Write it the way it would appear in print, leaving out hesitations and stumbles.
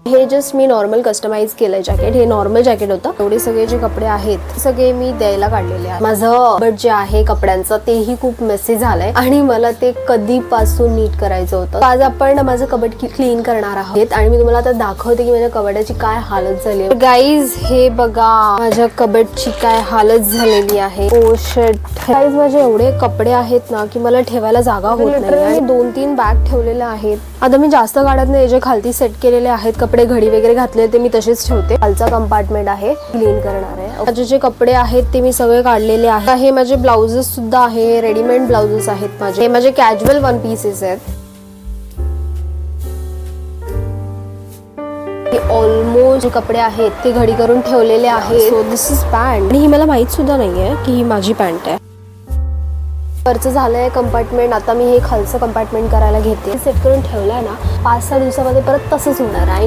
हे जस्ट मी normal customise केलंय jacket. हे नॉर्मल जॅकेट होतं. एवढे सगळे जे कपडे आहेत सगळे मी द्यायला काढलेले आहेत. माझं बट जे आहे कपड्यांचं तेही खूप मेसी झालंय आणि मला ते कधीपासून नीट करायचं होतं. आज आपण माझं कबड क्लीन करणार आहोत आणि मी तुम्हाला आता दाखवते की माझ्या कबड्याची काय हालत झाली आहे. गाईज हे बघा माझ्या कबडची काय हालत झालेली आहे. ओ शिट गाईज, माझे एवढे कपडे आहेत ना की मला ठेवायला जागा होत नाही आणि 2-3 बॅग ठेवलेल्या आहेत. आता मी जास्त काढत नाही. जे खालती सेट केलेले आहेत कपडे, घडी वगैरे घातले ते मी तसेच ठेवते. खालचा कंपार्टमेंट आहे क्लीन करणार आहे. माझे जे कपडे आहेत ते मी सगळे काढलेले आहेत. हे माझे ब्लाउजेस सुद्धा आहे, रेडीमेड ब्लाउजेस आहेत माझे. हे माझे कॅज्युअल वन पीसेस आहेत. ऑलमोस्ट जे कपडे आहेत ते घडी करून ठेवलेले आहेत. सो दिस इज पॅन्ट आणि ही मला माहित सुद्धा नाहीये की ही माझी पॅन्ट आहे. वरचं झालंय कंपार्टमेंट. आता मी हे खालचं कंपार्टमेंट करायला घेते. सेट करून ठेवलंय ना 5-6 दिवसामध्ये परत तसंच होणार आहे.